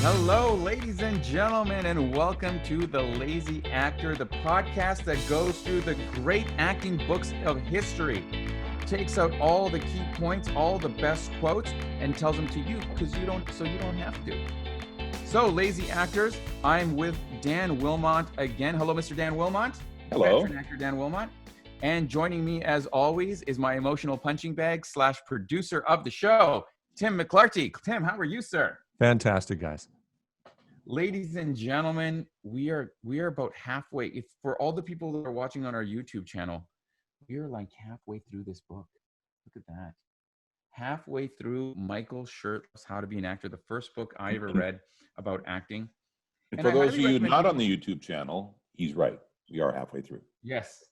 Hello, ladies and gentlemen, and welcome to The Lazy Actor, the podcast that goes through the great acting books of history, takes out all the key points, all the best quotes, and tells them to you because you don't have to. So, lazy actors, I'm with Dan Willmott again. Hello, Mr. Dan Willmott. Hello. Veteran actor Dan Willmott. And joining me, as always, is my emotional punching bag / producer of the show, Tim McClarty. Tim, how are you, sir? Fantastic, guys. Ladies and gentlemen, we are about halfway. If for all the people that are watching on our YouTube channel, we are like halfway through this book. Look at that. Halfway through Michael Shurtleff's How to Be an Actor, the first book I ever read about acting. And for those of you not on the YouTube channel, he's right. We are halfway through. Yes.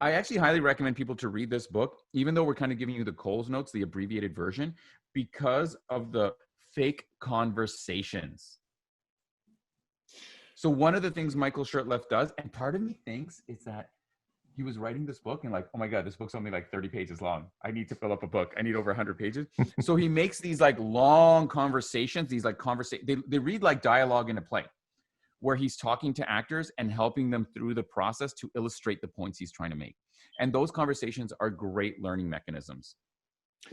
I actually highly recommend people to read this book, even though we're kind of giving you the Coles Notes, the abbreviated version, because of the fake conversations. So one of the things Michael Shurtleff does, and part of me thinks, is that he was writing this book and like, oh my God, this book's only like 30 pages long. I need to fill up a book. I need over 100 pages. So he makes these like long conversations, these like they read like dialogue in a play, where he's talking to actors and helping them through the process to illustrate the points he's trying to make. And those conversations are great learning mechanisms.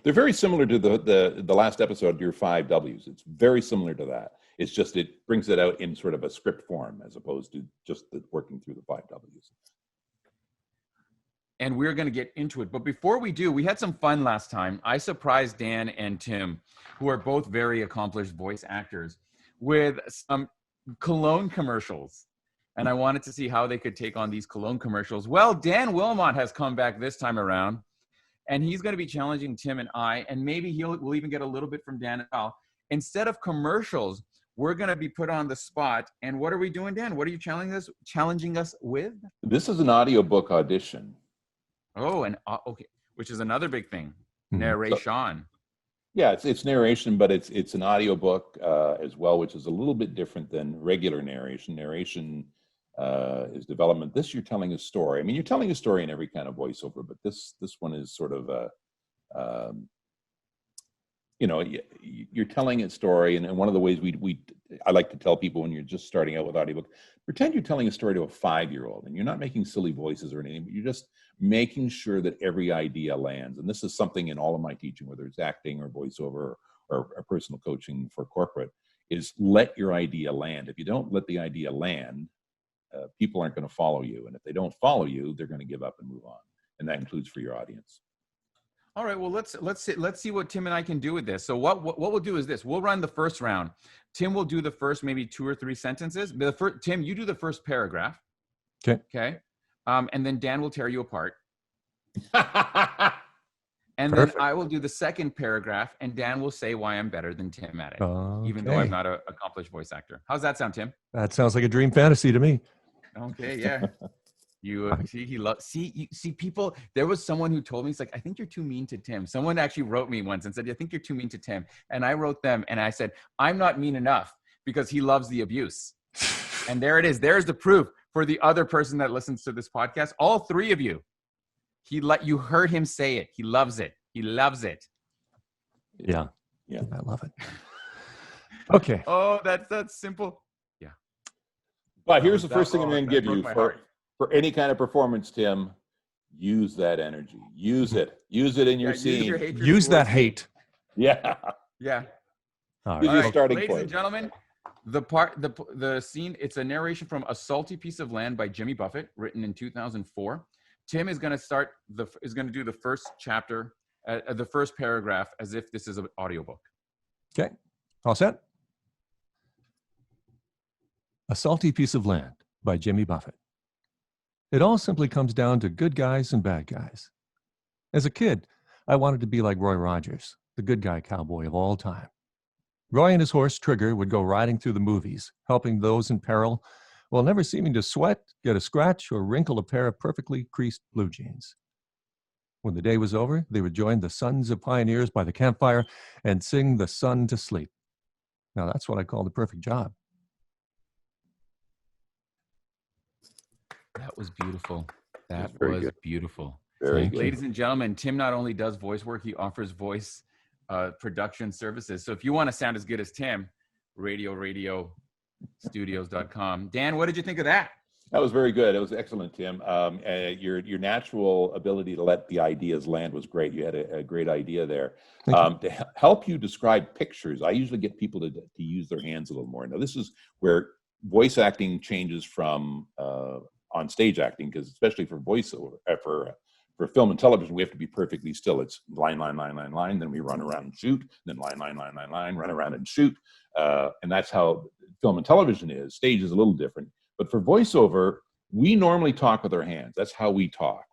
They're very similar to the last episode, your 5 W's. It's very similar to that. It's just it brings it out in sort of a script form as opposed to just working through the 5 W's. And we're going to get into it. But before we do, we had some fun last time. I surprised Dan and Tim, who are both very accomplished voice actors, with some cologne commercials. And I wanted to see how they could take on these cologne commercials. Well, Dan Willmott has come back this time around, and he's going to be challenging Tim and I, and maybe we'll even get a little bit from Dan as well. Instead of commercials, we're going to be put on the spot. And what are we doing, Dan? What are you challenging us with? This is an audiobook audition. Oh, and okay, which is another big thing. Narration. Yeah, it's narration, but it's an audiobook as well, which is a little bit different than regular narration. Narration is development. This, you're telling a story. I mean, you're telling a story in every kind of voiceover, but this one is sort of a, you're telling a story. And one of the ways I like to tell people when you're just starting out with audiobook, pretend you're telling a story to a 5-year-old, and you're not making silly voices or anything, but you're just making sure that every idea lands. And this is something in all of my teaching, whether it's acting or voiceover or personal coaching for corporate, is let your idea land. If you don't let the idea land, people aren't going to follow you. And if they don't follow you, they're going to give up and move on. And that includes for your audience. All right, well, let's see what Tim and I can do with this. So what we'll do is this. We'll run the first round. Tim will do the first maybe 2 or 3 sentences. Tim, you do the first paragraph. Okay. And then Dan will tear you apart. And Perfect. then I will do the second paragraph, and Dan will say why I'm better than Tim at it, even though Okay. I'm not an accomplished voice actor. How's that sound, Tim? That sounds like a dream fantasy to me. Okay, yeah. You see people. There was someone who told me, it's like, I think you're too mean to Tim. Someone actually wrote me once and said, I think you're too mean to Tim. And I wrote them and I said, I'm not mean enough because he loves the abuse. And there it is. There's the proof for the other person that listens to this podcast. All 3 of you. You heard him say it. He loves it. He loves it. Yeah. Yeah. I love it. Okay. Oh, that's simple. Yeah. But here's the first thing I'm going to give broke you my heart. for any kind of performance, Tim. Use that energy. Use it. Use it in your scene. Use that hate. Yeah. Yeah. All Use right. your starting Ladies point. and gentlemen, the scene, it's a narration from A Salty Piece of Land by Jimmy Buffett, written in 2004. Tim is going to do the first chapter, the first paragraph, as if this is an audiobook. Okay. All set? A Salty Piece of Land by Jimmy Buffett. It all simply comes down to good guys and bad guys. As a kid, I wanted to be like Roy Rogers, the good guy cowboy of all time. Roy and his horse Trigger would go riding through the movies, helping those in peril, while never seeming to sweat, get a scratch, or wrinkle a pair of perfectly creased blue jeans. When the day was over, they would join the Sons of Pioneers by the campfire and sing the sun to sleep. Now that's what I call the perfect job. That was beautiful. That That's very was good. beautiful. Very good. Ladies and gentlemen, Tim not only does voice work, he offers voice production services. So if you want to sound as good as Tim, radiostudios.com. Dan, what did you think of that? That was very good. It was excellent, Tim. Your natural ability to let the ideas land was great. You had a great idea there. To help you describe pictures, I usually get people to use their hands a little more. Now, this is where voice acting changes from on stage acting, because especially for voiceover, for film and television, we have to be perfectly still. It's line, line, line, line, line. Then we run around and shoot. Then line, line, line, line, line, run around and shoot. And that's how film and television is. Stage is a little different. But for voiceover, we normally talk with our hands. That's how we talk.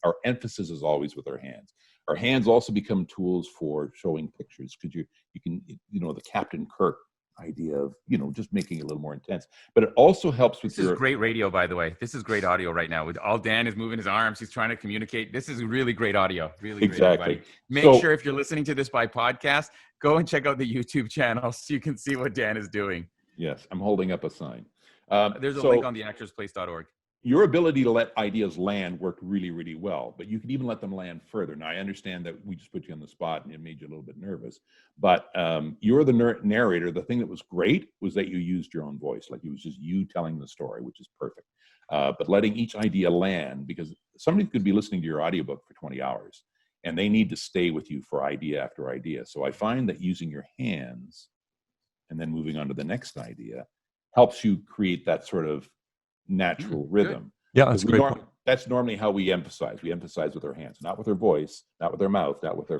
Our emphasis is always with our hands. Our hands also become tools for showing pictures, because you can, the Captain Kirk idea of, just making it a little more intense. But it also helps with This is great radio, by the way. This is great audio right now. With all Dan is moving his arms, he's trying to communicate. This is really great audio. Really great, everybody. Make sure if you're listening to this by podcast, go and check out the YouTube channel so you can see what Dan is doing. Yes, I'm holding up a sign. There's a link on the actorsplace.org. Your ability to let ideas land worked really, really well, but you can even let them land further. Now, I understand that we just put you on the spot and it made you a little bit nervous, but you're the narrator. The thing that was great was that you used your own voice. Like, it was just you telling the story, which is perfect. But letting each idea land, because somebody could be listening to your audiobook for 20 hours and they need to stay with you for idea after idea. So I find that using your hands and then moving on to the next idea helps you create that sort of natural rhythm. Good. Yeah, that's great. That's normally how we emphasize. We emphasize with our hands, not with our voice, not with our mouth, not with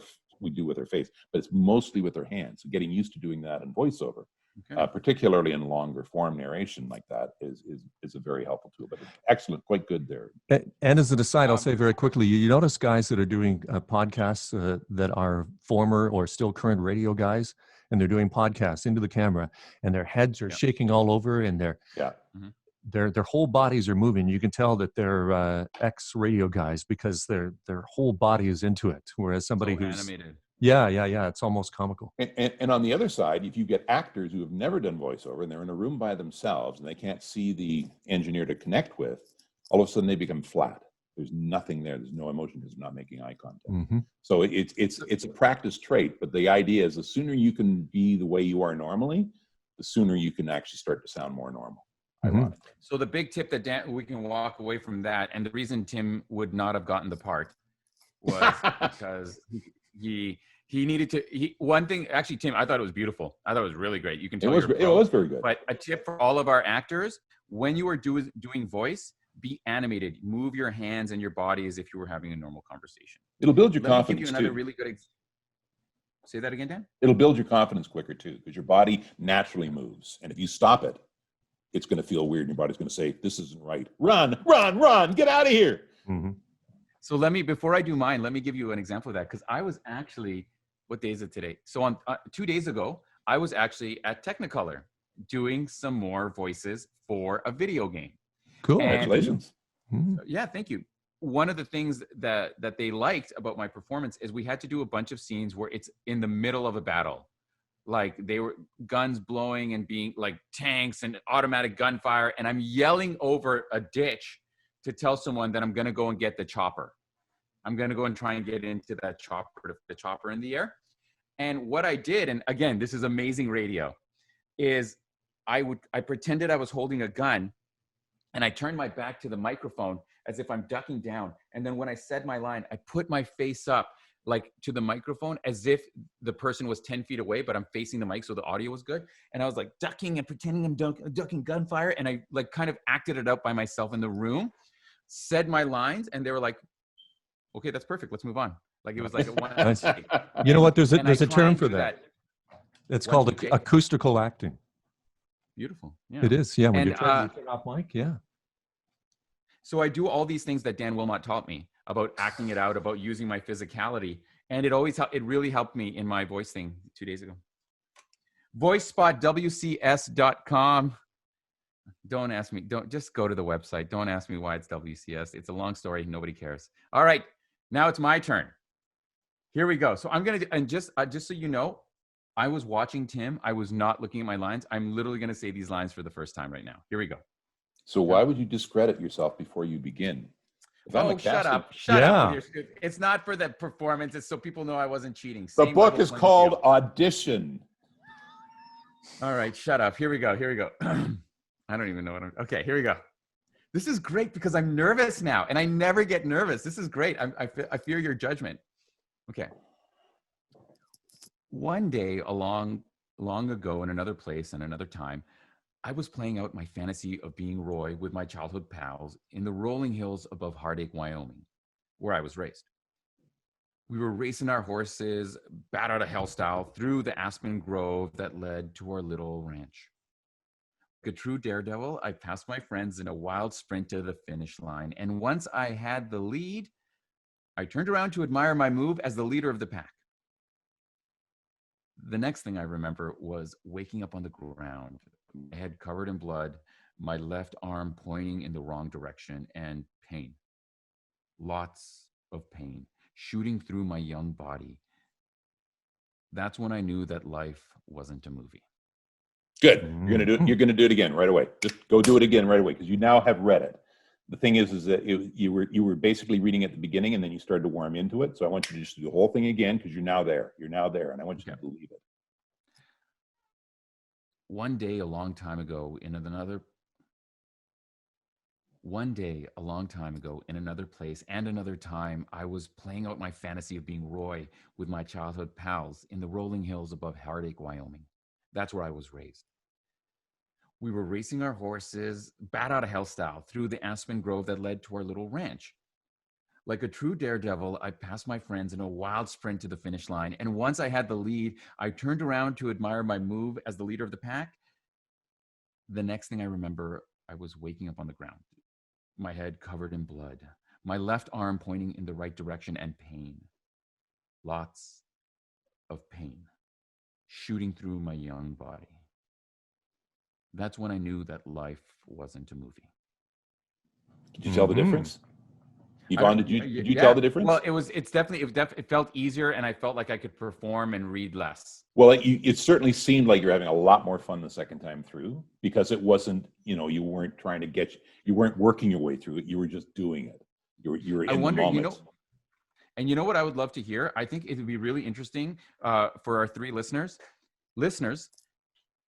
we do with our face, but it's mostly with our hands. So getting used to doing that in voiceover, particularly in longer form narration like that, is a very helpful tool. But excellent, quite good there. And as an aside, I'll say very quickly, you notice guys that are doing podcasts that are former or still current radio guys, and they're doing podcasts into the camera, and their heads are shaking all over, and their whole bodies are moving. You can tell that they're ex-radio guys, because their whole body is into it. Whereas somebody who's animated. Yeah, it's almost comical. And on the other side, if you get actors who have never done voiceover and they're in a room by themselves and they can't see the engineer to connect with, all of a sudden they become flat. There's nothing there. There's no emotion because they're not making eye contact. Mm-hmm. So it's a practice trait, but the idea is the sooner you can be the way you are normally, the sooner you can actually start to sound more normal. Mm-hmm. So the big tip that Dan, we can walk away from that, and the reason Tim would not have gotten the part was because he needed to. One thing, actually, Tim, I thought it was beautiful. I thought it was really great. You can tell it was very good. But a tip for all of our actors: when you are doing voice, be animated. Move your hands and your body as if you were having a normal conversation. It'll build your confidence. Let me give you another really good. Say that again, Dan. It'll build your confidence quicker too, because your body naturally moves, and if you stop it, it's going to feel weird. And your body's going to say, "This isn't right. Run, run, run! Get out of here!" Mm-hmm. So before I do mine, let me give you an example of that, because I was actually, what day is it today? So on 2 days ago, I was actually at Technicolor doing some more voices for a video game. Cool. And, congratulations. Yeah, thank you. One of the things that they liked about my performance is we had to do a bunch of scenes where it's in the middle of a battle. Like, they were guns blowing and being like tanks and automatic gunfire. And I'm yelling over a ditch to tell someone that I'm going to go and get the chopper. I'm going to go and try and get into that chopper, to the chopper in the air. And what I did, and again, this is amazing radio, is I pretended I was holding a gun, and I turned my back to the microphone as if I'm ducking down. And then when I said my line, I put my face up like to the microphone as if the person was 10 feet away, but I'm facing the mic, so the audio was good. And I was like ducking and pretending I'm ducking gunfire. And I like kind of acted it out by myself in the room, said my lines, and they were like, "Okay, that's perfect. Let's move on." Like, it was like a one. You know what? There's a term for that. It's called acoustical acting. Beautiful. Yeah. It is. Yeah. When you turn off mic. Yeah. So I do all these things that Dan Willmott taught me about acting it out, about using my physicality. And it really helped me in my voice thing 2 days ago. VoiceSpotWCS.com. Don't ask me. Just go to the website. Don't ask me why it's WCS. It's a long story. Nobody cares. All right. Now it's my turn. Here we go. So I'm going to, and just so you know, I was watching Tim. I was not looking at my lines. I'm literally going to say these lines for the first time right now. Here we go. So why would you discredit yourself before you begin? Shut up. Shut up. It's not for the performance. It's so people know I wasn't cheating. The book is called Audition. All right, shut up. Here we go. I don't even know what okay, here we go. This is great because I'm nervous now, and I never get nervous. This is great. I fear your judgment. Okay. One day, long ago, in another place and another time, I was playing out my fantasy of being Roy with my childhood pals in the rolling hills above Heartache, Wyoming, where I was raised. We were racing our horses, bat out of hell style, through the aspen grove that led to our little ranch. Like a true daredevil, I passed my friends in a wild sprint to the finish line. And once I had the lead, I turned around to admire my move as the leader of the pack. The next thing I remember was waking up on the ground, my head covered in blood, my left arm pointing in the wrong direction, and pain. Lots of pain shooting through my young body. That's when I knew that life wasn't a movie. Good. You're gonna do it. You're gonna do it again right away. Just go do it again right away because you now have read it. The thing is that you were basically reading at the beginning and then you started to warm into it. So I want you to just do the whole thing again because you're now there. You're now there, and I want you to believe it. One day, a long time ago, in another place and another time, I was playing out my fantasy of being Roy with my childhood pals in the rolling hills above Heartache, Wyoming. That's where I was raised. We were racing our horses, bat out of hell style, through the aspen grove that led to our little ranch. Like a true daredevil, I passed my friends in a wild sprint to the finish line. And once I had the lead, I turned around to admire my move as the leader of the pack. The next thing I remember, I was waking up on the ground, my head covered in blood, my left arm pointing in the right direction, and pain. Lots of pain shooting through my young body. That's when I knew that life wasn't a movie. Did you tell the difference? Yvonne, did you tell the difference? Well, it felt easier, and I felt like I could perform and read less. Well, it certainly seemed like you're having a lot more fun the second time through because it wasn't, you weren't trying to you weren't working your way through it. You were just doing it. You were in the moment. And you know what I would love to hear? I think it would be really interesting for our three listeners.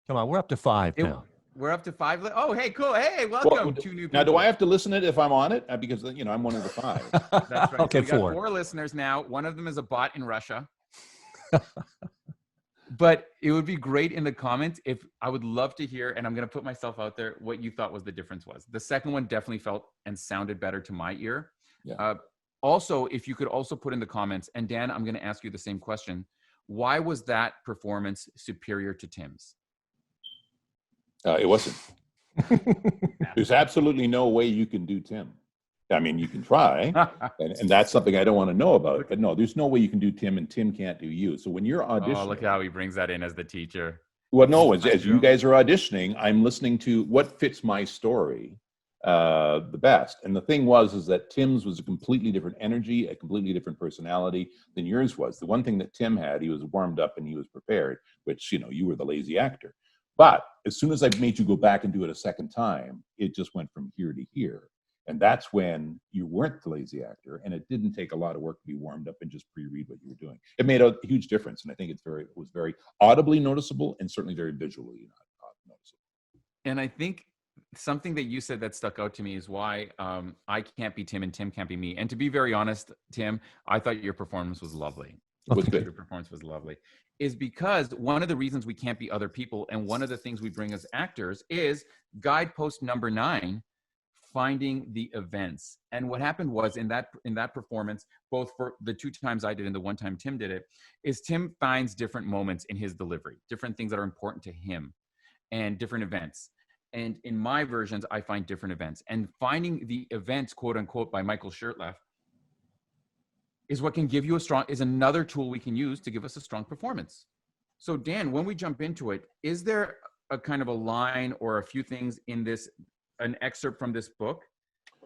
Come on, we're up to 5 now. We're up to 5. Oh, hey, cool. Hey, welcome. Well, 2 new people. Now, do I have to listen to it if I'm on it? Because, I'm one of the 5. That's right. Okay, so we got 4. 4 listeners now. One of them is a bot in Russia. But it would be great in the comments if I would love to hear, and I'm going to put myself out there, what you thought was the difference was. The second one definitely felt and sounded better to my ear. Yeah. Also, if you could also put in the comments, and Dan, I'm going to ask you the same question. Why was that performance superior to Tim's? It wasn't. There's absolutely no way you can do Tim. I mean, you can try, and that's something I don't want to know about. But no, there's no way you can do Tim, and Tim can't do you. So when you're auditioning, oh, look how he brings that in as the teacher. Well, no, as you guys are auditioning, I'm listening to what fits my story the best. And the thing is that Tim's was a completely different energy, a completely different personality than yours was. The one thing that Tim had, he was warmed up and he was prepared, which, you were the lazy actor. But as soon as I made you go back and do it a second time, it just went from here to here. And that's when you weren't the lazy actor, and it didn't take a lot of work to be warmed up and just pre-read what you were doing. It made a huge difference, and I think it was very audibly noticeable and certainly very visually noticeable. And I think something that you said that stuck out to me is why I can't be Tim and Tim can't be me. And to be very honest, Tim, I thought your performance was lovely. Your performance was lovely. Is because one of the reasons we can't be other people, and one of the things we bring as actors, is Guidepost number 9, finding the events. And what happened was in that performance, both for the 2 times I did and the 1 time Tim did it, is Tim finds different moments in his delivery, different things that are important to him, and different events. And in my versions, I find different events. And finding the events, quote unquote, by Michael Shurtleff, is what can give you is another tool we can use to give us a strong performance. So Dan, when we jump into it, is there a kind of a line or a few things in an excerpt from this book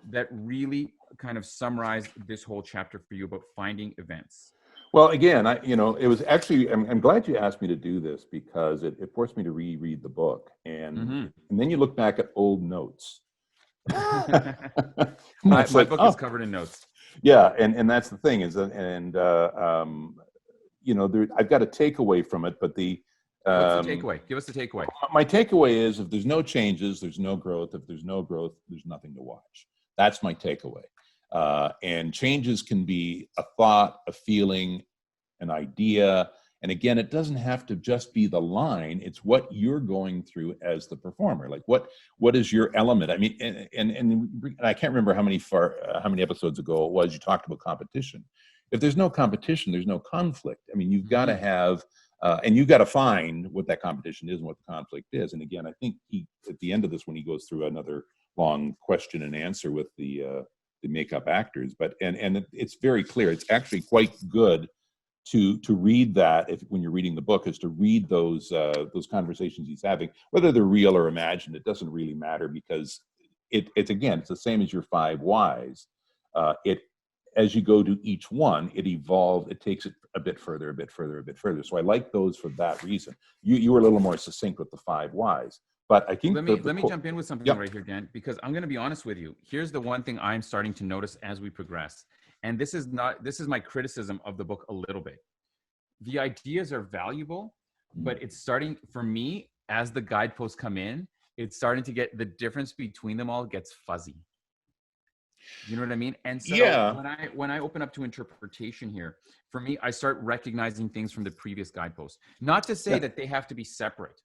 that really kind of summarized this whole chapter for you about finding events? Well, again, it was actually, I'm glad you asked me to do this because it forced me to reread the book. And then you look back at old notes. My book is covered in notes. Yeah, and that's the thing is that, I've got a takeaway from it, but What's the Um, takeaway? Give us the takeaway. my takeaway is if there's no changes, there's no growth. If there's no growth, there's nothing to watch. That's my takeaway. And changes can be a thought, a feeling, an idea. And again, it doesn't have to just be the line. It's what you're going through as the performer. Like what is your element? I mean, and I can't remember how many episodes ago it was you talked about competition. If there's no competition, there's no conflict. I mean, you've got to have, and you've got to find what that competition is and what the conflict is. And again, I think he, at the end of this, when he goes through another long question and answer with the makeup actors, but and it's very clear. It's actually quite good to read that when you're reading the book, is to read those conversations he's having, whether they're real or imagined. It doesn't really matter, because it's again, it's the same as your 5 whys. As you go to each one, it evolves. It takes it a bit further, a bit further, a bit further. So I like those for that reason. You were a little more succinct with the 5 whys, but I think Let me jump in with something Yep. right here, Dan, because I'm going to be honest with you. Here's the one thing I'm starting to notice as we progress. And this is my criticism of the book a little bit. The ideas are valuable, but it's starting, for me, as the guideposts come in, it's starting to get, the difference between them all gets fuzzy. You know what I mean? And so when I open up to interpretation here, for me, I start recognizing things from the previous guideposts. Not to say that they have to be separate.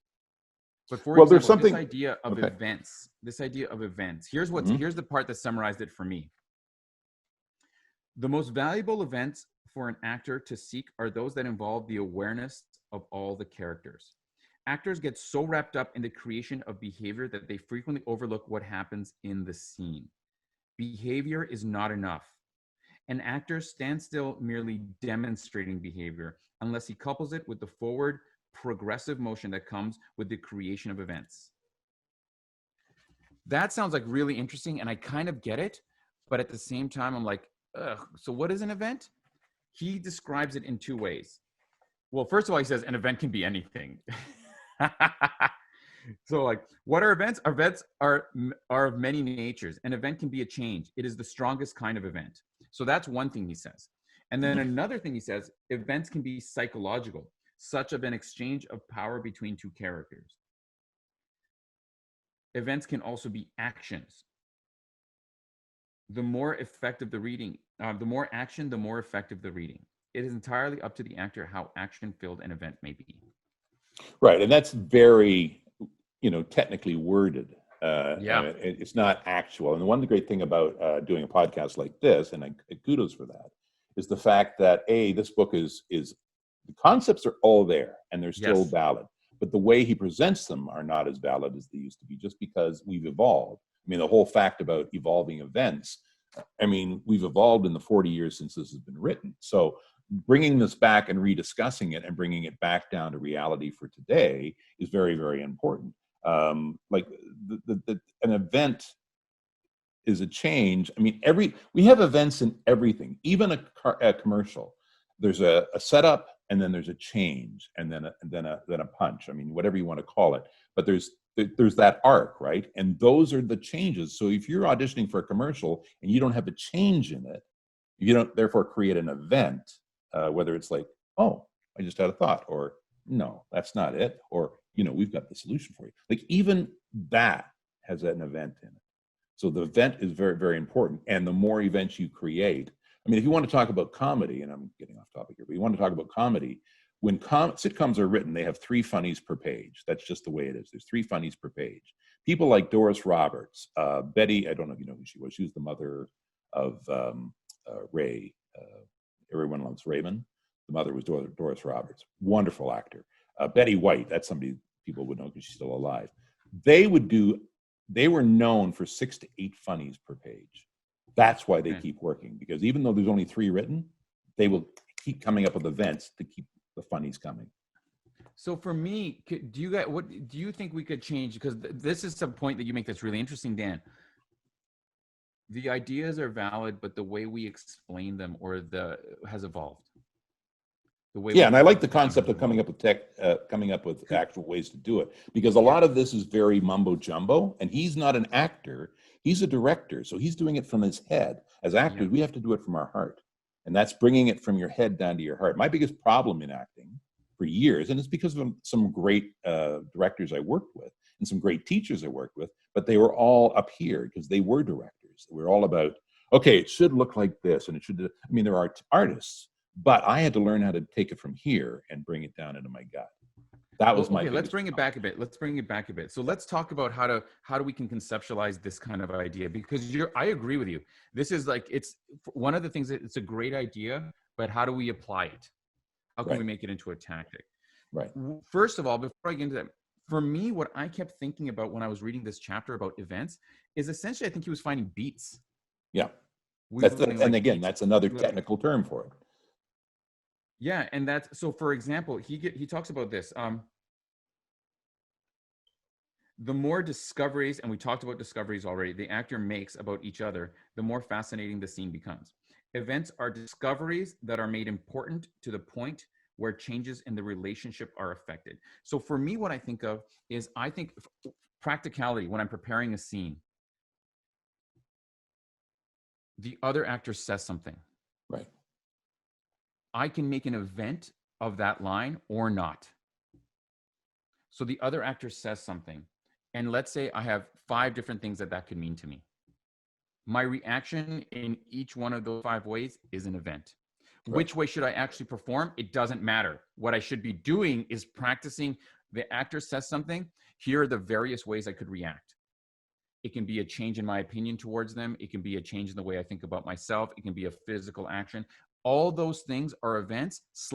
But for example, there's something, this idea of events, here's the part that summarized it for me. The most valuable events for an actor to seek are those that involve the awareness of all the characters. Actors get so wrapped up in the creation of behavior that they frequently overlook what happens in the scene. Behavior is not enough. An actor stands still merely demonstrating behavior unless he couples it with the forward, progressive motion that comes with the creation of events. That sounds like really interesting, and I kind of get it, but at the same time, I'm like, ugh, so what is an event? He describes it in 2 ways. Well, first of all, he says an event can be anything. So like, what are events? Events are of many natures. An event can be a change. It is the strongest kind of event. So that's one thing he says. And then another thing he says, events can be psychological, such of an exchange of power between 2 characters. Events can also be actions. The more effective the reading, the more action, the more effective the reading. It is entirely up to the actor how action-filled an event may be. right, and that's very, technically worded. It's not actual. And the one great thing about doing a podcast like this, and I kudos for that, is the fact that this book is the concepts are all there and they're still valid, but the way he presents them are not as valid as they used to be, just because we've evolved. I mean, the whole fact about evolving events, I mean, we've evolved in the 40 years since this has been written. So bringing this back and rediscussing it and bringing it back down to reality for today is very, very important. Like an event is a change. I mean, we have events in everything, even a commercial. There's a setup, and then there's a change, and then a punch. I mean, whatever you want to call it. But there's that arc, right? And those are the changes. So if you're auditioning for a commercial and you don't have a change in it, you don't therefore create an event, whether it's like, oh, I just had a thought, or no, that's not it, or we've got the solution for you. Like, even that has an event in it. So the event is very, very important. And the more events you create, I mean, if you want to talk about comedy, and I'm getting off topic here, but you want to talk about comedy, when sitcoms are written, they have 3 funnies per page. That's just the way it is. There's 3 funnies per page. People like Doris Roberts, Betty, I don't know if you know who she was. She was the mother of Ray. Everyone Loves Raymond. The mother was Doris Roberts. Wonderful actor. Betty White, that's somebody people would know because she's still alive. They were known for 6 to 8 funnies per page. That's why they keep working, because even though there's only 3 written, they will keep coming up with events to keep the funnies coming. So for me, what do you think we could change? Because this is some point that you make that's really interesting, Dan. The ideas are valid, but the way we explain them has evolved. And I like the concept of coming up with actual ways to do it, because a lot of this is very mumbo jumbo, and he's not an actor, he's a director, so he's doing it from his head. As actors, we have to do it from our heart, and that's bringing it from your head down to your heart. My biggest problem in acting for years, and it's because of some great directors I worked with and some great teachers I worked with, but they were all up here because they were directors. They were all about, okay, it should look like this, and it should, I mean, there are artists, but I had to learn how to take it from here and bring it down into my gut. That was my okay. Let's bring it back a bit. So let's talk about how do we can conceptualize this kind of idea, because I agree with you. This is like, it's one of the things that it's a great idea, but how do we apply it? How can we make it into a tactic? Right. First of all, before I get into that, for me, what I kept thinking about when I was reading this chapter about events is essentially, I think he was finding beats. Yeah. And again, that's another technical term for it. Yeah, and that's, so for example, he talks about this. The more discoveries, and we talked about discoveries already, the actor makes about each other, the more fascinating the scene becomes. Events are discoveries that are made important to the point where changes in the relationship are affected. So for me, what I think of is, I think practicality when I'm preparing a scene. The other actor says something. Right. I can make an event of that line or not. So the other actor says something, and let's say I have 5 different things that could mean to me. My reaction in each one of those 5 ways is an event. Right. Which way should I actually perform? It doesn't matter. What I should be doing is practicing. The actor says something. Here are the various ways I could react. It can be a change in my opinion towards them. It can be a change in the way I think about myself. It can be a physical action. All those things are events /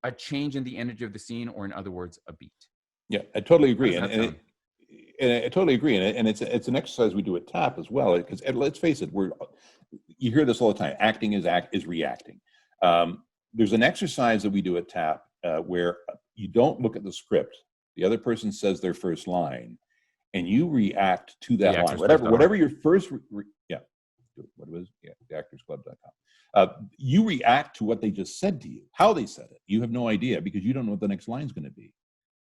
a change in the energy of the scene, or in other words, a beat. Yeah, I totally agree. And I totally agree. And it's an exercise we do at TAP as well. Because let's face it, you hear this all the time. Acting is reacting. There's an exercise that we do at TAP where you don't look at the script. The other person says their first line, and you react to that line. Whatever your first, theactorsclub.com. You react to what they just said to you, how they said it. You have no idea because you don't know what the next line is going to be.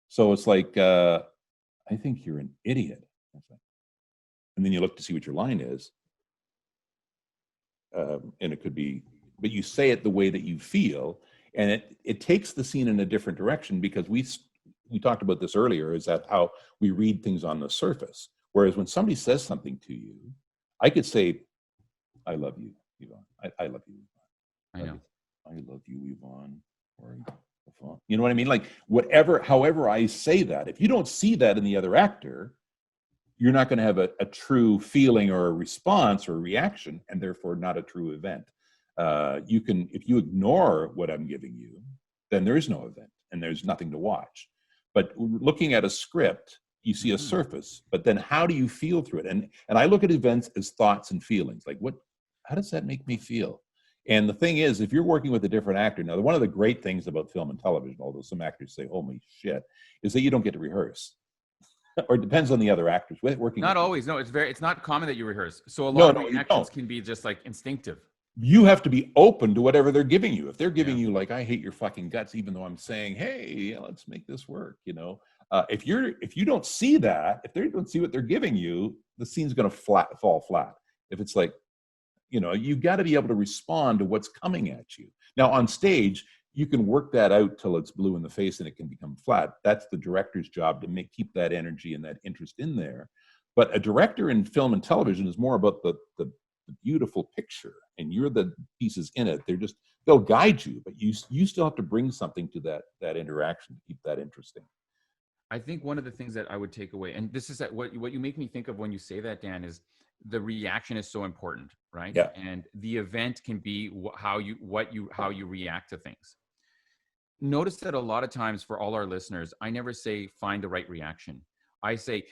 So it's like, I think you're an idiot. And then you look to see what your line is. And it could be, but you say it the way that you feel, and it takes the scene in a different direction, because we talked about this earlier, is that how we read things on the surface. Whereas when somebody says something to you, I could say, I love you, Yvonne. I love you, Yvonne. I know. I love you, Yvonne. Or, you know what I mean? Like however I say that, if you don't see that in the other actor, you're not going to have a true feeling or a response or a reaction, and therefore not a true event. If you ignore what I'm giving you, then there is no event and there's nothing to watch. But looking at a script, you see a surface, but then how do you feel through it? And I look at events as thoughts and feelings. Like, how does that make me feel? And the thing is, if you're working with a different actor, now one of the great things about film and television, although some actors say, holy shit, is that you don't get to rehearse. Or it depends on the other actors. Not always. No, it's not common that you rehearse. So a lot of reactions can be just like instinctive. You have to be open to whatever they're giving you. If they're giving you like, I hate your fucking guts, even though I'm saying, hey, let's make this work, if you don't see that, if they don't see what they're giving you, the scene's going to fall flat. If it's like, you've got to be able to respond to what's coming at you. Now on stage, you can work that out till it's blue in the face and it can become flat. That's the director's job to keep that energy and that interest in there. But a director in film and television is more about the beautiful picture, and you're the pieces in it. They'll guide you, but you still have to bring something to that interaction to keep that interesting. I think one of the things that I would take away, and this is what you make me think of when you say that, Dan, is the reaction is so important, right? Yeah. And the event can be how you react to things. Notice that a lot of times, for all our listeners, I never say find the right reaction. I say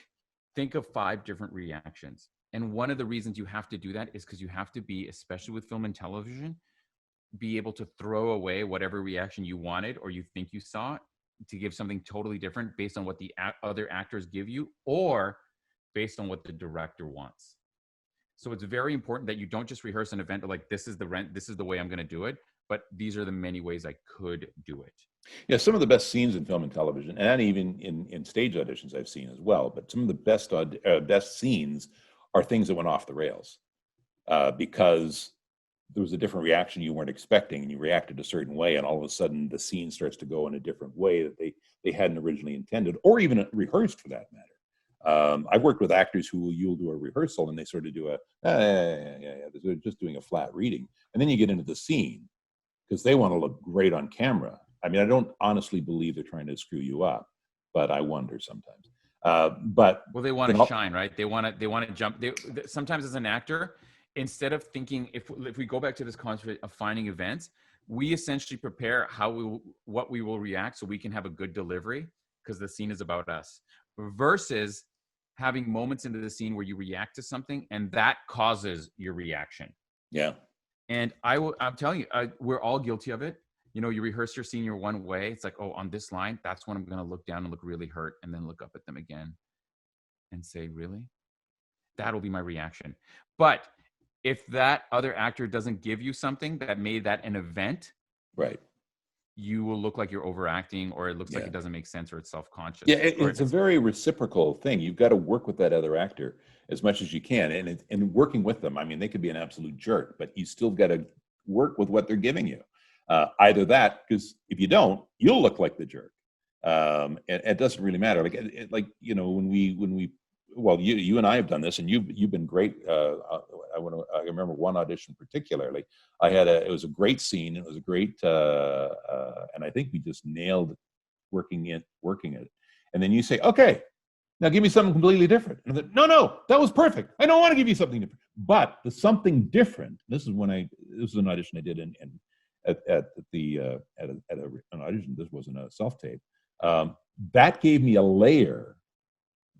think of 5 different reactions. And one of the reasons you have to do that is because you have to be, especially with film and television, be able to throw away whatever reaction you wanted or you think you saw to give something totally different based on what the other actors give you, or based on what the director wants. So it's very important that you don't just rehearse an event like, this is the way I'm going to do it, but these are the many ways I could do it. Yeah, some of the best scenes in film and television, and even in stage auditions I've seen as well, but some of the best scenes are things that went off the rails because there was a different reaction you weren't expecting, and you reacted a certain way, and all of a sudden the scene starts to go in a different way that they hadn't originally intended, or even rehearsed for that matter. I've worked with actors you'll do a rehearsal and they sort of do they're just doing a flat reading, and then you get into the scene because they want to look great on camera. I mean, I don't honestly believe they're trying to screw you up, but I wonder sometimes. But well, they want to shine, right? They want to jump. Sometimes as an actor, instead of thinking, if we go back to this concept of finding events, we essentially prepare what we will react so we can have a good delivery because the scene is about us, versus having moments into the scene where you react to something and that causes your reaction. Yeah. And I'm telling you, we're all guilty of it. You know, you rehearse your scene your one way. It's like, oh, on this line, that's when I'm going to look down and look really hurt, and then look up at them again and say, really? That'll be my reaction. But if that other actor doesn't give you something that made that an event, right, you will look like you're overacting, or it looks like it doesn't make sense, or it's self-conscious. Yeah, it's a very reciprocal thing. You've got to work with that other actor as much as you can. And working with them, I mean, they could be an absolute jerk, but you still got to work with what they're giving you. Either that, because if you don't, you'll look like the jerk. And it doesn't really matter. Like you know, when we well, you and I have done this, and you've been great. I remember one audition particularly. It was a great scene. It was a great, and I think we just nailed working it. And then you say, okay, now give me something completely different. And I'm like, no, that was perfect. I don't want to give you something different. But the something different. This is an audition I did at an audition. This wasn't a self-tape. That gave me a layer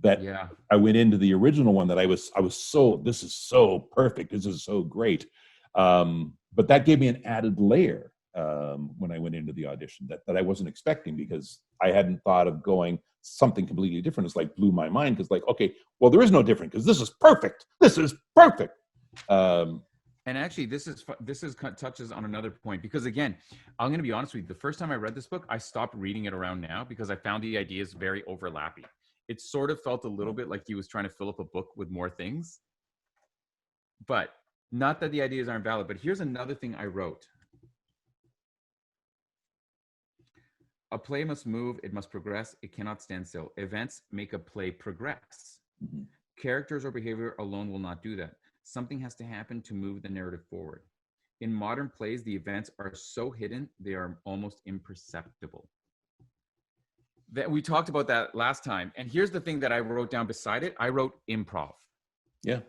that I went into the original one that I was so, this is so perfect. This is so great. But that gave me an added layer when I went into the audition that I wasn't expecting, because I hadn't thought of going something completely different. It's like blew my mind, because like, okay, well, there is no different, because this is perfect. This is perfect. And actually, this touches on another point, because again, I'm going to be honest with you. The first time I read this book, I stopped reading it around now because I found the ideas very overlapping. It sort of felt a little bit like he was trying to fill up a book with more things. But not that the ideas aren't valid, but here's another thing I wrote. A play must move, it must progress, it cannot stand still. Events make a play progress. Mm-hmm. Characters or behavior alone will not do that. Something has to happen to move the narrative forward. In modern plays, the events are so hidden, they are almost imperceptible. That we talked about that last time. And here's the thing that I wrote down beside it. I wrote improv. Yeah.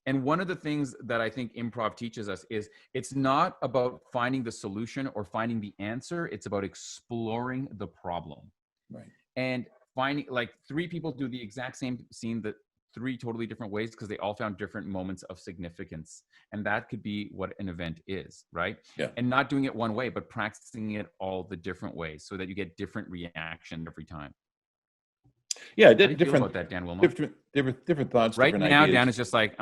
And one of the things that I think improv teaches us is it's not about finding the solution or finding the answer. It's about exploring the problem. Right. And finding, like, three people do the exact same scene that three totally different ways because they all found different moments of significance. And that could be what an event is, right? Yeah. And not doing it one way, but practicing it all the different ways so that you get different reaction every time. Yeah, How do you feel about that, Dan Willmott? Different thoughts. Right different now, ideas. Dan is just like,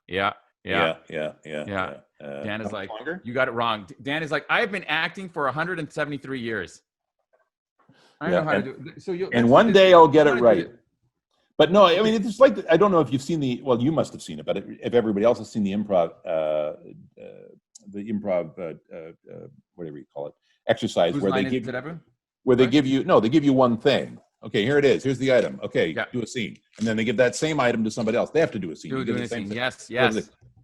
yeah. Dan is like, longer? You got it wrong. Dan is like, I've been acting for 173 years. I know how to do it. So one day I'll get it right. But no, I mean, it's like, I don't know if you've seen you must have seen it, but if everybody else has seen the improv, whatever you call it, exercise, where they give you one thing. Okay, here it is. Here's the item. Okay, do a scene. And then they give that same item to somebody else. They have to do a scene. Do a scene. Yes.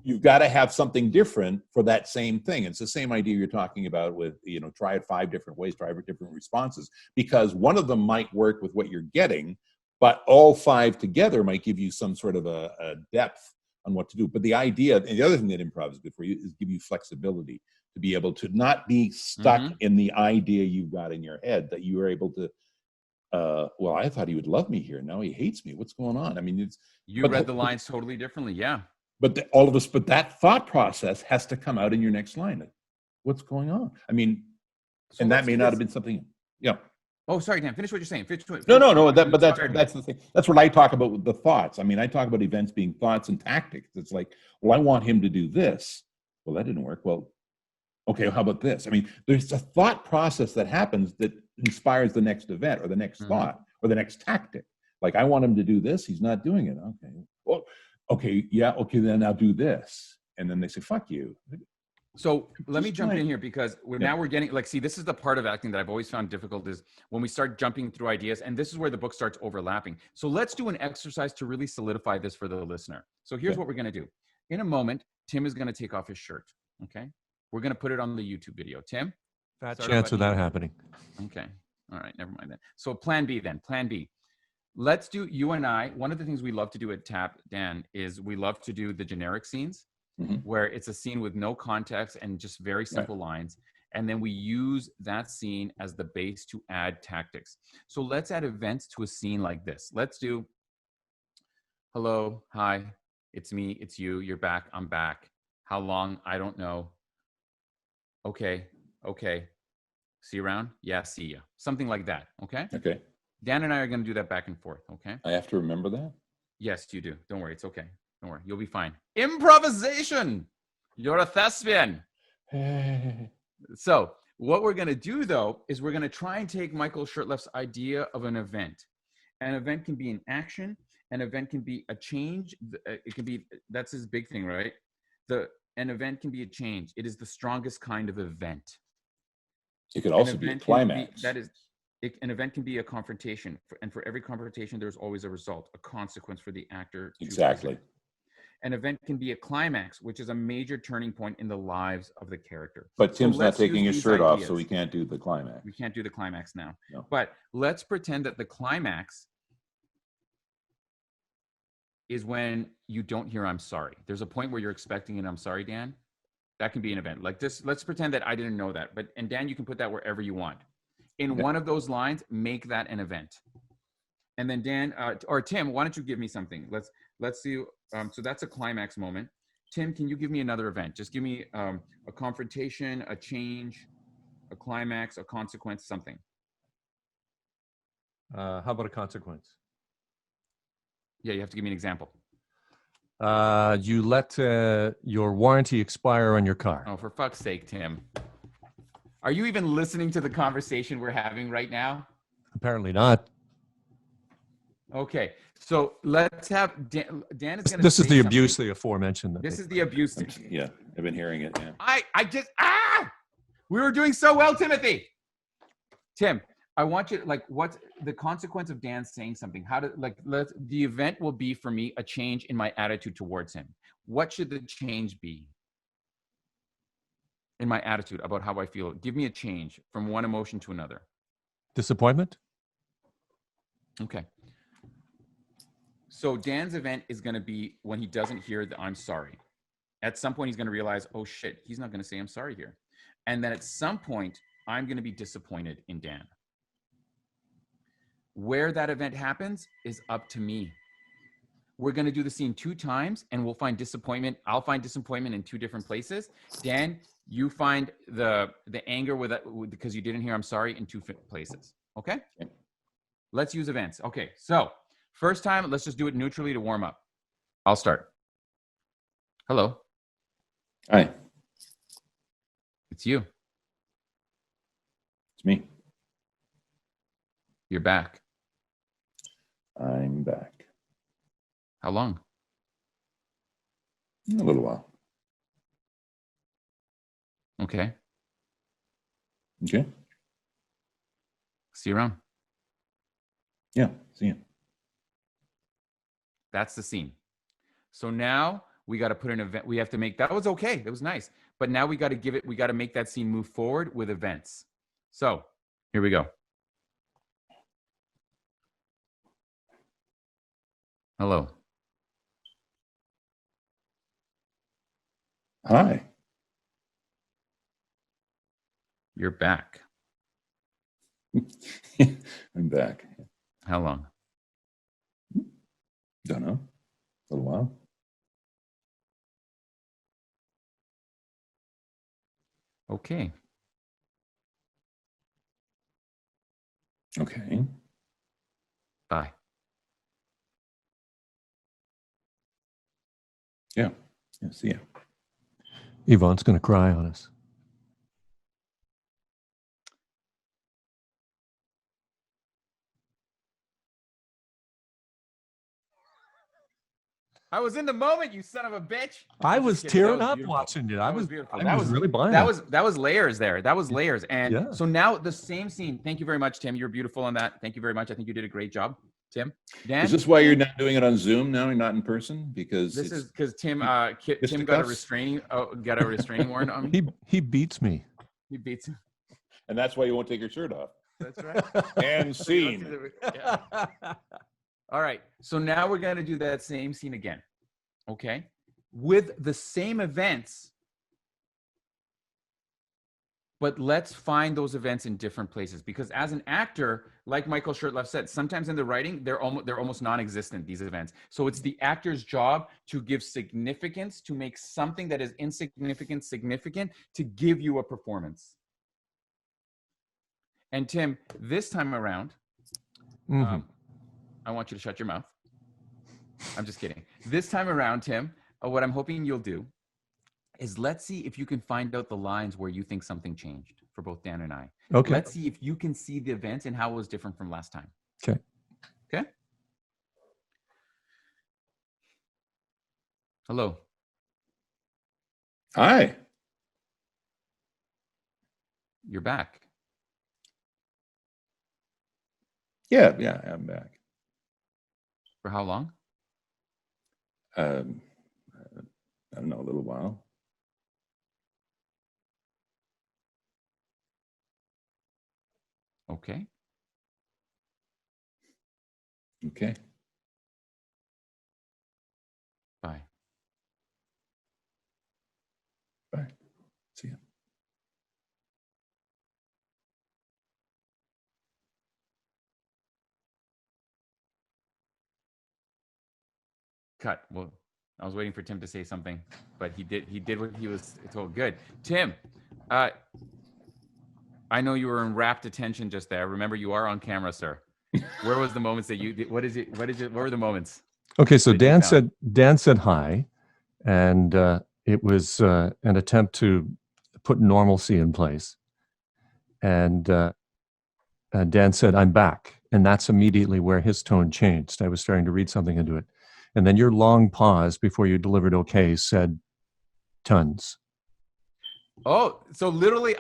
You've got to have something different for that same thing. It's the same idea you're talking about with, try it 5 different ways, try different responses, because one of them might work with what you're getting, but all 5 together might give you some sort of a depth on what to do. But the idea, and the other thing that improv is good for you, is give you flexibility to be able to not be stuck in the idea you've got in your head, that you are able to, well, I thought he would love me here. Now he hates me. What's going on? I mean, you read the lines totally differently. Yeah. But that thought process has to come out in your next line. Like, what's going on? I mean, and that may not have been something. Yeah. Oh, sorry, Dan. Finish what you're saying. No. That's the thing. That's what I talk about with the thoughts. I mean, I talk about events being thoughts and tactics. It's like, well, I want him to do this. Well, that didn't work. Well, okay, how about this? I mean, there's a thought process that happens that inspires the next event or the next thought or the next tactic. Like, I want him to do this. He's not doing it. Okay. Well, okay. Yeah. Okay. Then I'll do this. And then they say, fuck you. So let me Just jump try- in here because Yeah. we're getting like, see, this is the part of acting that I've always found difficult is when we start jumping through ideas, and this is where the book starts overlapping. So let's do an exercise to really solidify this for the listener. So here's Okay. what we're going to do. In a moment, Tim is going to take off his shirt. Okay. We're going to put it on the YouTube video. Tim? Fat Start chance up of on that YouTube. happening. Okay. All right. Never mind then. So plan B then. Plan B. Let's do, you and I, one of the things we love to do at TAP, Dan, is we love to do the generic scenes Mhm. where it's a scene with no context and just very simple lines. And then we use that scene as the base to add tactics. So let's add events to a scene like this. Let's do, hello, hi, it's me, it's you, you're back, I'm back. How long? I don't know. Okay, okay. See you around? Yeah, see ya. Something like that, okay? Okay. Dan and I are gonna do that back and forth, okay? I have to remember that. Yes, you do. Don't worry, it's okay. Don't worry, you'll be fine. Improvisation! You're a thespian. So what we're going to do, though, is we're going to try and take Michael Shurtleff's idea of an event. An event can be an action. An event can be a change. It can be, that's his big thing, right? An event can be a change. It is the strongest kind of event. It could An also be a event can climax. an event can be a confrontation. And for every confrontation, there's always a result, a consequence for the actor to Exactly. present. An event can be a climax, which is a major turning point in the lives of the character. But So Tim's not let's taking use his these shirt off, ideas. so we can't do the climax. We can't do the climax now. No. But let's pretend that the climax is when you don't hear I'm sorry. There's a point where you're expecting an I'm sorry, Dan. That can be an event. Like this, let's pretend that I didn't know that. And Dan, you can put that wherever you want. In Okay. one of those lines, make that an event. And then Dan, or Tim, why don't you give me something? Let's see. So that's a climax moment. Tim, can you give me another event? Just give me a confrontation, a change, a climax, a consequence, something. How about a consequence? Yeah, you have to give me an example. You let your warranty expire on your car. Oh, for fuck's sake, Tim. Are you even listening to the conversation we're having right now? Apparently not. Okay, so let's have Dan is going to. This is the abuse, the aforementioned. This is the abuse. Yeah, I've been hearing it. Yeah. We were doing so well, Timothy. Tim, I want you like what's the consequence of Dan saying something? The event will be for me a change in my attitude towards him. What should the change be? In my attitude about how I feel. Give me a change from one emotion to another. Disappointment? Okay. So Dan's event is going to be when he doesn't hear the I'm sorry. At some point, he's going to realize, oh shit, he's not going to say I'm sorry here. And then at some point, I'm going to be disappointed in Dan. Where that event happens is up to me. We're going to do the scene 2 times and we'll find disappointment. I'll find disappointment in 2 different places. Dan, you find the anger because you didn't hear I'm sorry in 2 places. Okay? Let's use events. Okay, so first time, let's just do it neutrally to warm up. I'll start. Hello. Hi, It's you. it's me. You're back. I'm back. How long? In a little while. Okay. Okay. See you around. Yeah. See you. That's the scene. So now we got to put an event. We have to make, that was okay. That was nice. But now we got to make that scene move forward with events. So here we go. Hello. Hi. You're back. I'm back. How long? Don't know. A little while. Okay. Okay. Bye. Yeah. Yeah. See you. Yvonne's going to cry on us. I was in the moment, you son of a bitch. I was That tearing was up beautiful. watching it. That was beautiful. I was really buying that it. was layers there. That was layers. And Yeah. so now the same scene. Thank you very much, Tim. You're beautiful on that. Thank you very much. I think you did a great job, Tim. Dan, Is this why you're not doing it on Zoom now and not in person? Because this is because Tim Mr. got a Cuffs? restraining warrant on me. He beats me. He beats him. And that's why you won't take your shirt off. That's right. And scene. Yeah. All right. So now we're going to do that same scene again. Okay. With the same events, but let's find those events in different places, because as an actor, like Michael Shurtleff said, sometimes in the writing, they're almost non-existent, these events. So it's the actor's job to give significance, to make something that is insignificant significant, to give you a performance. And Tim, this time around, I want you to shut your mouth. I'm just kidding. This time around, Tim, what I'm hoping you'll do is let's see if you can find out the lines where you think something changed for both Dan and I. Okay. Let's see if you can see the events and how it was different from last time. Okay. Okay? Hello. Hi. You're back. Yeah, I'm back. For how long? I don't know, a little while. Okay. Okay. Bye. Bye. See ya. Cut. Well, I was waiting for Tim to say something, but he did what he was told. Good. Tim, I know you were in rapt attention just there. Remember, you are on camera, sir. Where was the moments that you, what were the moments? Okay. So that you Dan said hi, and it was an attempt to put normalcy in place. And Dan said, "I'm back." And that's immediately where his tone changed. I was starting to read something into it. And then your long pause before you delivered okay said tons. Oh, so literally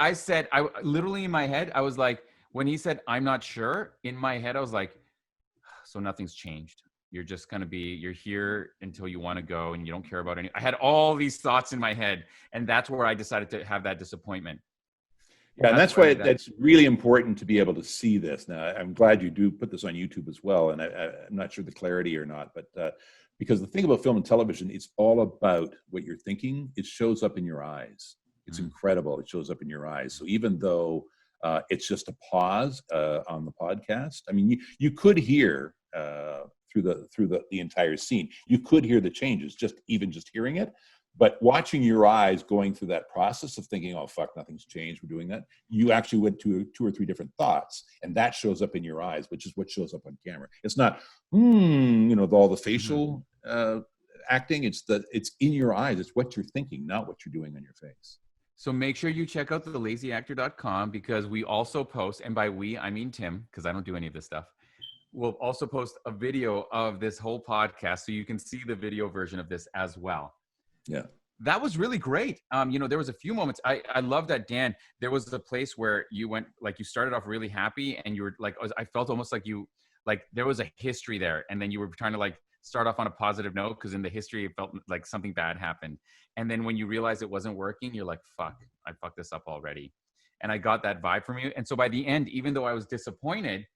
literally in my head, I was like, when he said, "I'm not sure," in my head, I was like, so nothing's changed. You're just going to you're here until you want to go and you don't care about any. I had all these thoughts in my head, and that's where I decided to have that disappointment. Yeah, and that's why that's really important to be able to see this. Now, I'm glad you do put this on YouTube as well, and I'm not sure the clarity or not, but because the thing about film and television, it's all about what you're thinking. It shows up in your eyes. It's incredible. It shows up in your eyes. So even though it's just a pause on the podcast, I mean, you could hear through the entire scene. You could hear the changes just hearing it. But watching your eyes going through that process of thinking, "Oh fuck, nothing's changed. We're doing that." You actually went to two or three different thoughts, and that shows up in your eyes, which is what shows up on camera. It's not, all the facial acting. It's in your eyes. It's what you're thinking, not what you're doing on your face. So make sure you check out the lazyactor.com, because we also post, and by we, I mean Tim, because I don't do any of this stuff. We'll also post a video of this whole podcast, so you can see the video version of this as well. Yeah. That was really great. There was a few moments. I love that, Dan. There was a place where you went, like, you started off really happy, and you were like, I felt almost like there was a history there, and then you were trying to like start off on a positive note, because in the history it felt like something bad happened. And then when you realized it wasn't working, you're like, fuck, I fucked this up already. And I got that vibe from you. And so by the end, even though I was disappointed,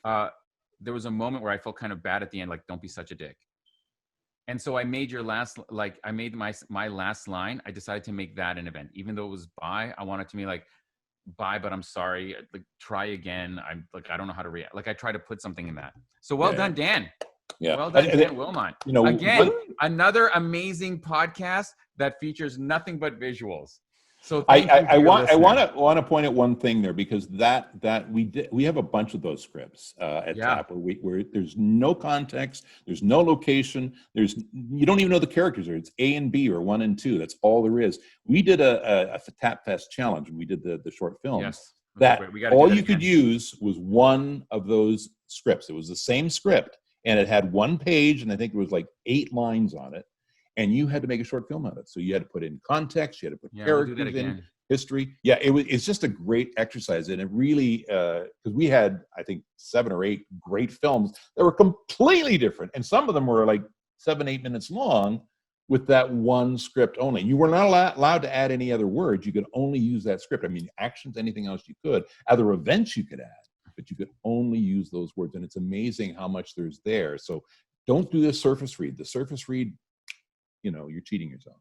there was a moment where I felt kind of bad at the end, like, don't be such a dick. And so I made my last line. I decided to make that an event, even though it was bye. I wanted to be like, bye, but I'm sorry. Like, try again. I'm like, I don't know how to react. Like, I try to put something in that. So well done, Dan. Yeah. Well done, Dan Willmott. Again, another amazing podcast that features nothing but visuals. So I want to point out one thing there, because that we have a bunch of those scripts at TAP where there's no context, there's no location, you don't even know the characters there. It's A and B or 1 and 2. That's all there is. We did a TAP Fest challenge, and we did the short films. Yes. That all you could use was one of those scripts. It was the same script, and it had one page, and I think it was like 8 lines on it, and you had to make a short film out of it. So you had to put in context, you had to put We'll do that characters in, again. history. Yeah, it's just a great exercise, and it really because we had, I think, 7 or 8 great films that were completely different, and some of them were like 7-8 minutes long with that one script only. You were not allowed to add any other words. You could only use that script. I mean, actions, anything else you could, other events you could add, but you could only use those words, and it's amazing how much there's there. So don't do the surface read. The surface read, you're cheating yourself.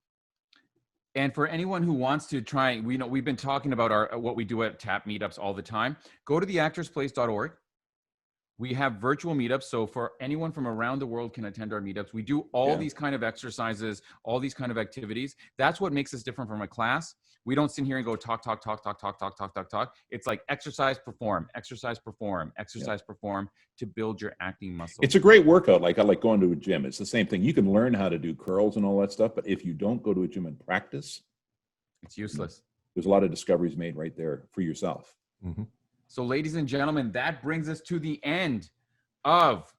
And for anyone who wants to try, we've been talking about what we do at TAP meetups all the time. Go to theactorsplace.org. We have virtual meetups. So for anyone from around the world can attend our meetups. We do all these kind of exercises, all these kind of activities. That's what makes us different from a class. We don't sit here and go talk. It's like exercise, perform, exercise, perform, exercise, perform to build your acting muscle. It's a great workout. Like I like going to a gym. It's the same thing. You can learn how to do curls and all that stuff, but if you don't go to a gym and practice, it's useless. There's a lot of discoveries made right there for yourself. Mm-hmm. So ladies and gentlemen, that brings us to the end of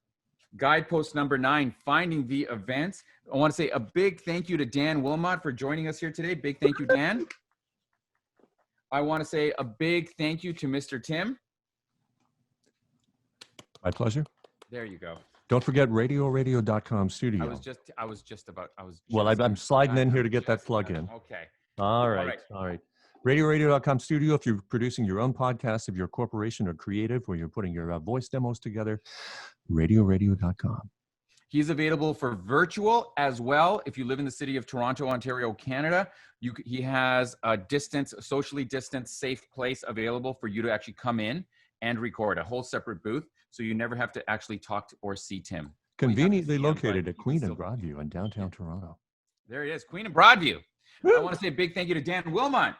Guidepost number 9, Finding the Events. I want to say a big thank you to Dan Willmott for joining us here today. Big thank you, Dan. I want to say a big thank you to Mr. Tim. My pleasure. There you go. Don't forget radioradio.com studio. I'm sliding in here to get that plug in. Okay. All right. RadioRadio.com studio. If you're producing your own podcast, if you're a corporation or creative where you're putting your voice demos together, RadioRadio.com. He's available for virtual as well. If you live in the city of Toronto, Ontario, Canada, he has a socially distanced, safe place available for you to actually come in and record, a whole separate booth. So you never have to actually talk to or see Tim. Conveniently located at Queen and Broadview in downtown Toronto. There it is, Queen and Broadview. I want to say a big thank you to Dan Willmott.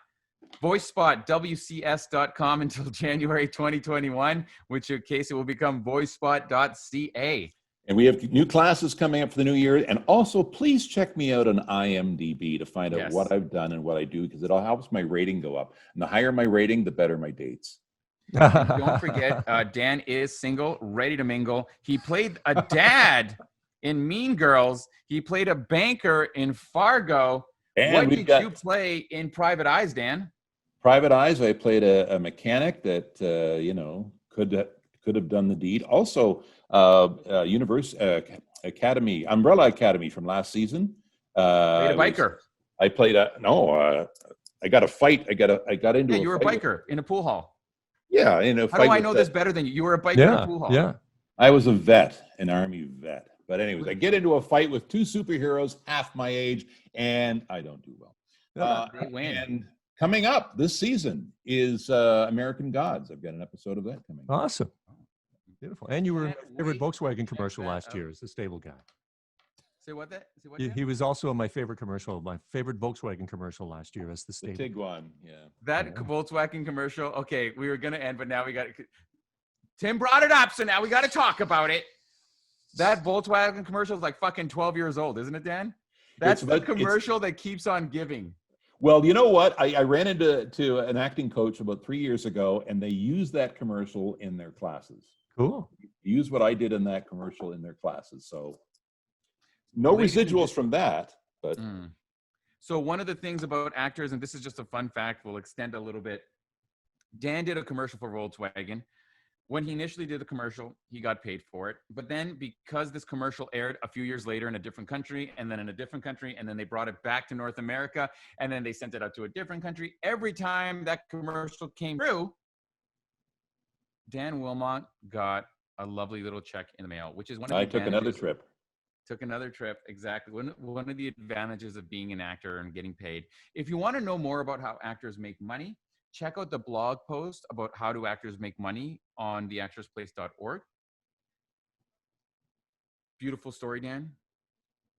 VoiceSpotWCS.com until January 2021, which in case it will become VoiceSpot.ca. And we have new classes coming up for the new year. And also, please check me out on IMDb to find out what I've done and what I do, because it all helps my rating go up. And the higher my rating, the better my dates. Don't forget, Dan is single, ready to mingle. He played a dad in Mean Girls. He played a banker in Fargo. And what did you play in Private Eyes, Dan? Private Eyes, I played a mechanic that, could have done the deed. Also, Umbrella Academy from last season. Played a biker. I got a fight. I got into. Yeah, you were a biker in a pool hall. Yeah, in a fight. How do I know this better than you? You were a biker in a pool hall. Yeah, I was a vet, an Army vet. But anyways, I get into a fight with 2 superheroes half my age, and I don't do well. They win. And coming up this season is American Gods. I've got an episode of that coming. Awesome. Beautiful. And you were in my favorite Volkswagen commercial last year as the stable guy. Say what? He was also in my favorite commercial, my favorite Volkswagen commercial last year as the stable. The Tiguan, yeah. That Volkswagen commercial. Okay, we were going to end, but now we got to. Tim brought it up, so now we got to talk about it. That Volkswagen commercial is like fucking 12 years old, isn't it, Dan? That's the commercial that keeps on giving. Well, you know what? I ran into an acting coach about 3 years ago, and they use that commercial in their classes. Cool. Use what I did in that commercial in their classes. So no residuals from that. But So one of the things about actors, and this is just a fun fact, we'll extend a little bit. Dan did a commercial for Volkswagen. When he initially did the commercial, he got paid for it. But then because this commercial aired a few years later in a different country, and then in a different country, and then they brought it back to North America, and then they sent it out to a different country. Every time that commercial came through, Dan Willmott got a lovely little check in the mail, which is one of the took another trip. Took another trip, exactly. One of the advantages of being an actor and getting paid. If you want to know more about how actors make money, check out the blog post about how do actors make money on theactorsplace.org. Beautiful story, Dan.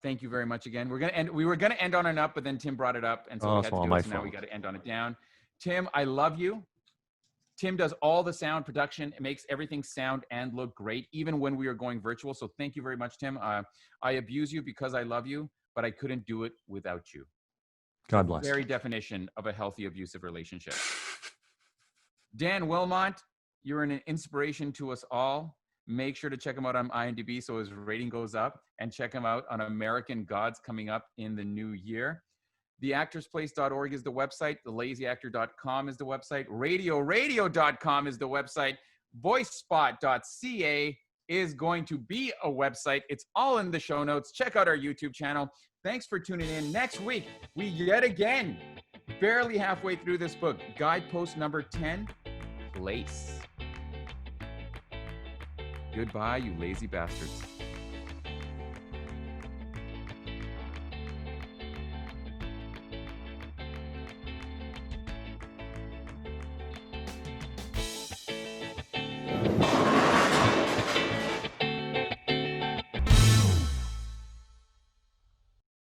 Thank you very much again. We were gonna end on an up, but then Tim brought it up, and so we had to do it. So now we got to end on it down. Tim, I love you. Tim does all the sound production. It makes everything sound and look great, even when we are going virtual. So thank you very much, Tim. I abuse you because I love you, but I couldn't do it without you. God bless. Very definition of a healthy abusive relationship. Dan Willmott, you're an inspiration to us all. Make sure to check him out on IMDb so his rating goes up, and check him out on American Gods coming up in the new year. Theactorsplace.org is the website. Thelazyactor.com is the website. RadioRadio.com is the website. VoiceSpot.ca is going to be a website. It's all in the show notes. Check out our YouTube channel. Thanks for tuning in. Next week, we yet again, barely halfway through this book, Guidepost number 10, Place. Goodbye, you lazy bastards.